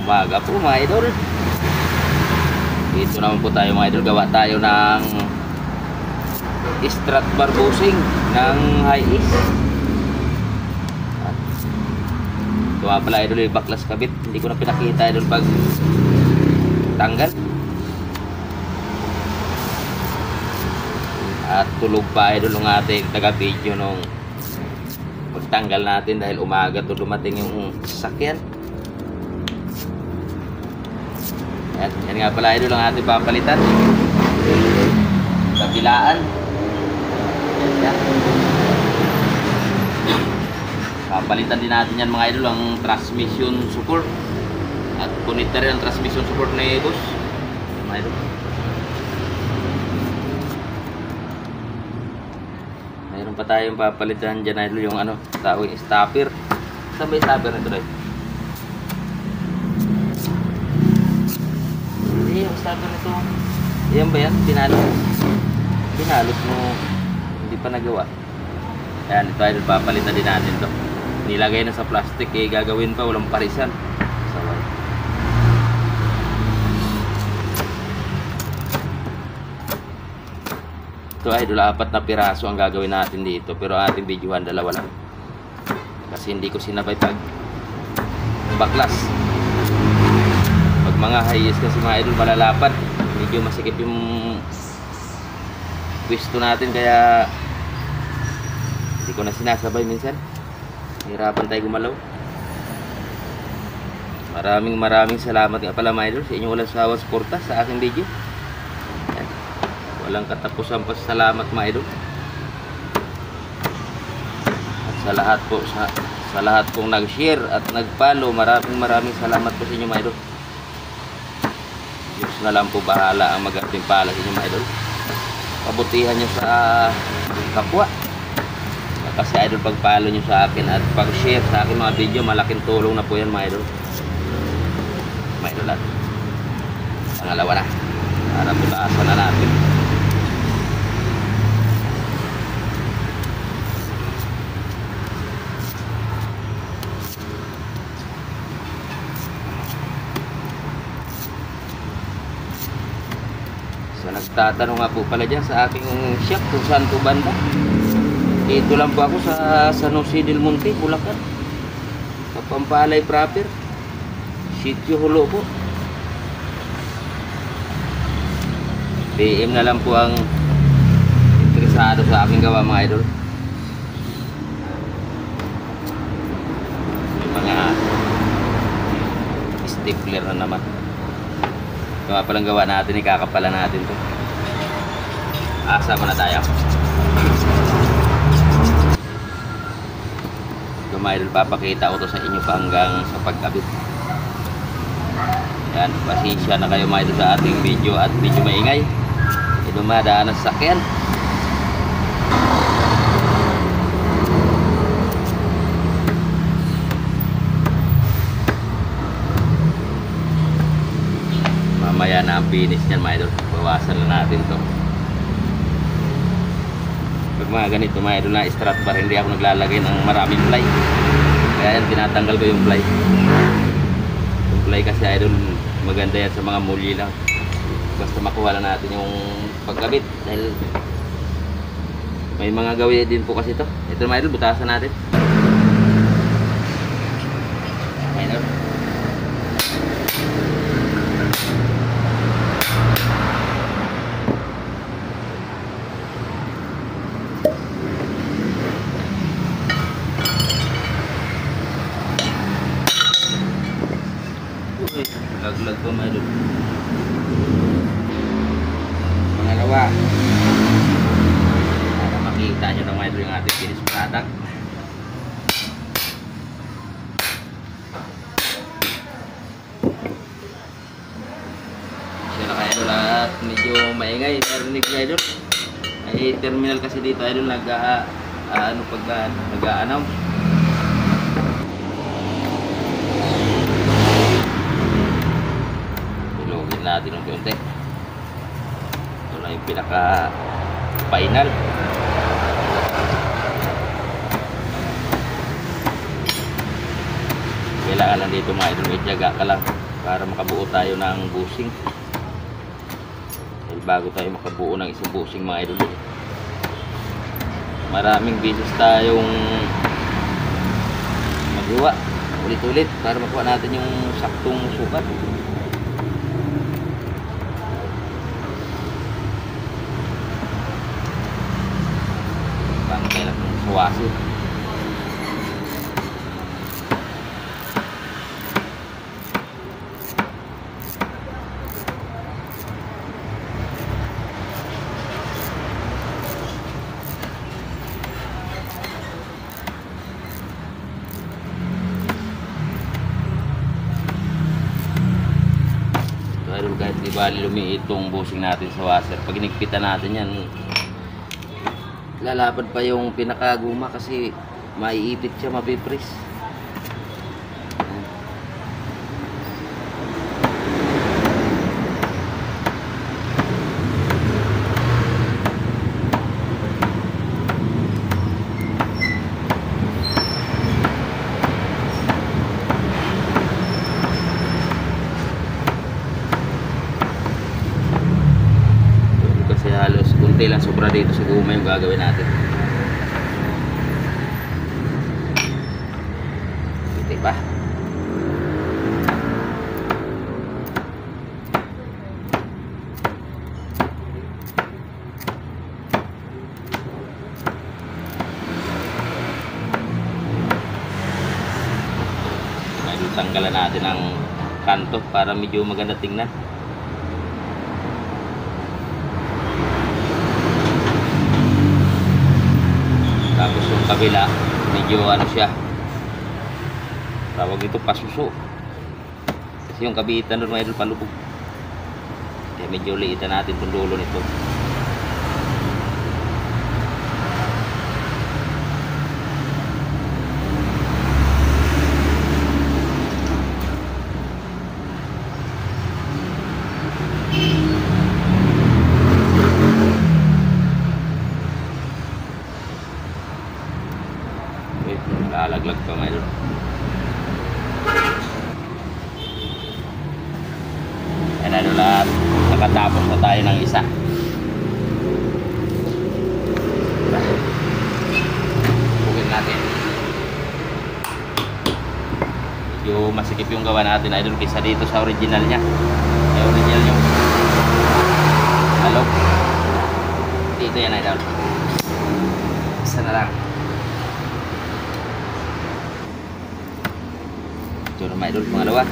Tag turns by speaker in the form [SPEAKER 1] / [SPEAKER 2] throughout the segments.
[SPEAKER 1] Umaga po mga idol. Dito naman po tayo mga idol. Gawa tayo ng strut bar bushing ng high east. Ito nga pala idol yung baklas kabit. Hindi ko na pinakita idol pag tanggal. At tulog pa idol ng ating taga video nung pagtanggal natin dahil umaga to dumating yung sasakyan. Yan nga pala idol ang ating papalitan. Kabilaan. Yan. Papalitan din natin yan mga idol ang transmission support. At punit na rin ang transmission support na boss. Mga idol. Mayroon pa tayong papalitan dyan idol yung ano, tawag stopper. Saan ba yung stopper nito dahil? Hindi yung stopper nito. Yan ba yan? Pinalot mo. Hindi pa nagawa. Ayan ito idol, papalitan din natin to. Nilagay na sa plastic eh, gagawin pa, walang parisan. Saway. Ito idol, 4 na piraso ang gagawin natin dito, pero ating videohan 2 lang kasi hindi ko sinabay pag baklas. Pag mga highest kasi mga idol malalapat, medyo masikip yung pwesto natin kaya hindi ko na sinasabay minsan. Hirapan tayo gumalaw. Maraming salamat nga pala mga idol sa inyong walang sawang suporta sa aking video. Walang katapusan pa salamat mga idol. At sa lahat pong nag-share at nag-follow, maraming salamat po sa inyo mga idol. Diyos na lang po bahala ang mag-atimpala sa inyo mga idol. Pabutihan nyo sa kapwa. Kasi idol, pag-follow nyo sa akin at pag-share sa akin mga video, malaking tulong na po yan mga idol. Mga idol at pangalawa na para putaasan na natin. So nagtatanong nga po pala dyan sa aking shop kung saan po banda. Dito lang po ako sa San Jose del Monte, Bulacan. Sa Pampalay proper. Sitio Hulo po. PM na lang po ang interesado sa aking gawa mga idol. Yung mga stapler na naman. Gawa palang gawa natin, ikakapalan natin to. Asa mo na tayo. Ito mga idol, papakita ko to sa inyo pa hanggang sa pagkabit. Yan, pasensya na kayo mga idol sa ating video at medyo maingay. Dumadaan ang sakyan. Mamaya na ang finish niyan mga idol. Bawasan na natin to. Pag mga ganito mga idol na strut bar, hindi ako naglalagay ng maraming ply. Kaya yan, tinatanggal ko yung ply. Yung ply kasi idol, maganda yan sa mga muli lang. Basta makuha na natin yung pagkabit dahil may mga gawin din po kasi ito. Ito mga idol, butasan natin. Idol. Laglag po mga idol. Pangalawa, para makita nyo ng mga idol yung ating finished product. Siya na kayo idol at medyo maingay. Narinig nyo idol. May terminal kasi dito idol nag-a-announce. Ilugin natin ng konti. Ito na yung pinaka final. Kailangan lang dito mga idol, may tiyaga ka lang para makabuo tayo ng bushing. Dahil bago tayo makabuo ng isang bushing mga idol, maraming beses tayong maghiwa ulit-ulit para makuha natin yung saktong sukat. Bantay lang ng suwasin. Pero kahit di bali lumiit itong bushing natin sa washer, pag inigpitan natin yan, lalapad pa yung pinakaguma kasi maiipit siya, mapipris. Kasi halos kunti lang sobra dito sa guma yung gagawin natin. Kunti pa. Ngayon tanggalan natin ang kanto para medyo maganda tingnan. Tapos yung kabila, medyo ano siya, tawag ito pasuso. Kasi yung kabitan doon mga idol palubog. Kaya medyo liitan natin itong dulo nito. Lalaglag pa mga idol. Ayan na lahat. Nakatapos na tayo ng isa. Bukin natin. Medyo masikip yung gawa natin idol kaysa dito sa original nya. Ay original yung halog. Dito yan idol. Isa na lang. Ito na mga idol, pangalawa.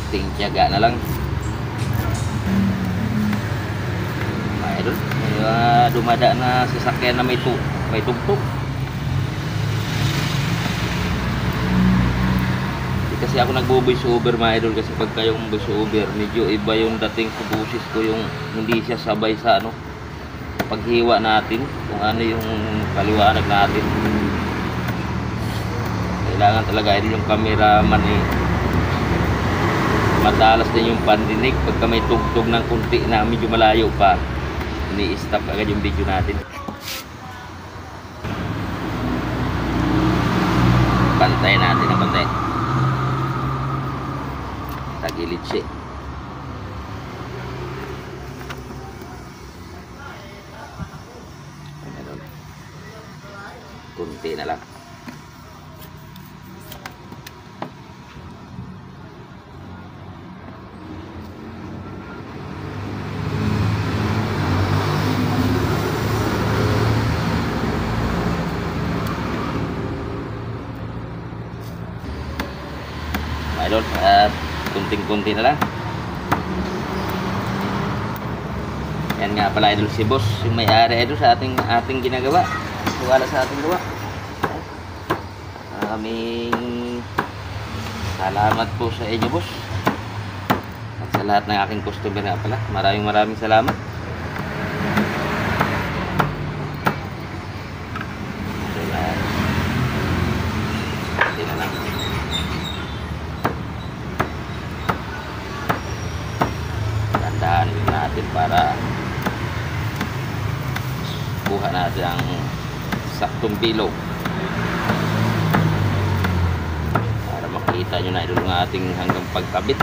[SPEAKER 1] Tiyaga na lang. Mga idol, may dumada na sasakyan na may tugtog. Kasi ako nagbo-voice over mga idol, kasi pagka yung voice over medyo iba yung dating sa boses ko, yung hindi siya sabay sa ano paghiwa natin, kung ano yung paliwanag natin. Kailangan talaga yung cameraman madalas din yung pandinig pagka may tugtog ng kunti na medyo malayo pa, ini-stop agad yung video natin. Pantay natin ang pantay, tagilid siya. Kunti na lang. Idol, kunting-kunti na lang. Yan nga pala idol si boss, yung may-ari idol sa ating ginagawa. Wala sa ating gawa. Maraming salamat po sa inyo boss. At sa lahat ng aking customer nga pala, maraming salamat. Hindi na lang. Tandaan natin para kuha natin ang saktong bilog. Kita nyo na idol ng ating hanggang pagkabit.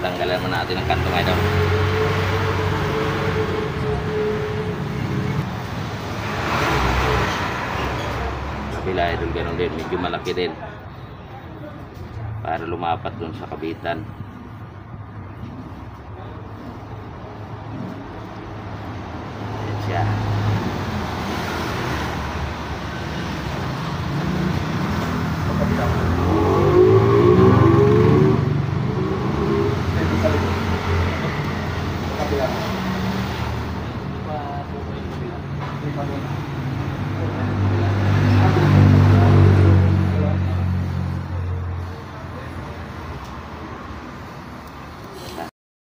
[SPEAKER 1] Tanggalan mo natin ang kantong idol. Kabila idol, ganun din, medyo malaki din para lumapat dun sa kabitan. Ayan siya.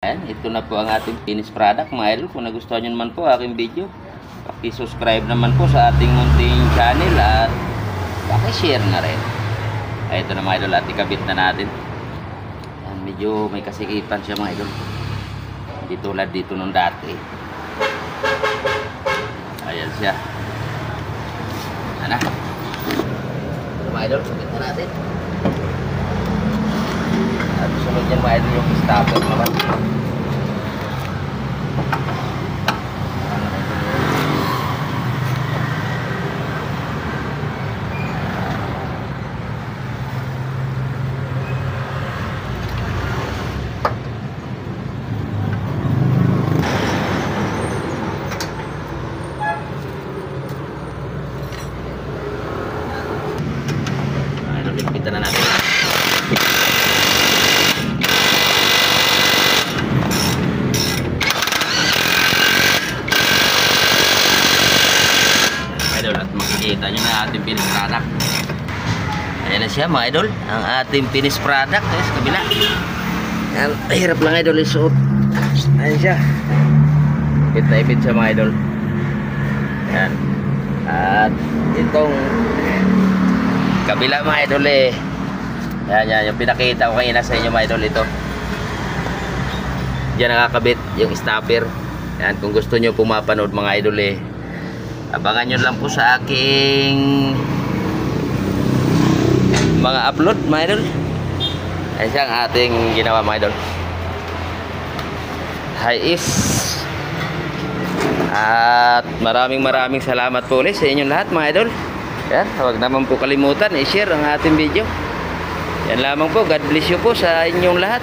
[SPEAKER 1] Ayan, ito na po ang ating finished product mga idol. Kung nagustuhan nyo naman po aking video, paki-subscribe naman po sa ating munting channel at paki-share na rin. Ay, ito na mga idol at ikabit na natin. Ayan, medyo may kasikipan siya mga idol. Hindi tulad dito nung dati. Ayan siya. Ano? Ito mga idol, kabit na natin. At sunod yan mga idol yung stopper naman. Kita na natin. Idol, at makikita nyo na ating finished product. Ayan na siya mga idol, ang ating finished product. Sa kabila. Ayan, hirap lang idol isuot. Ayan siya. Ipit na ipit siya mga idol. Ayan. At itong kabila mga idol yan, yung pinakita ko kanina sa inyo mga idol, ito diyan nakakabit yung stopper. Yan, kung gusto nyo pumapanood mga idol abangan nyo lang po sa aking mga upload mga idol. Ayan siya ang ating ginawa mga idol. Hi is at maraming salamat po ulit sa inyong lahat mga idol. Yan, huwag naman po kalimutan i-share ang ating video. Yan lamang po. God bless you po sa inyong lahat.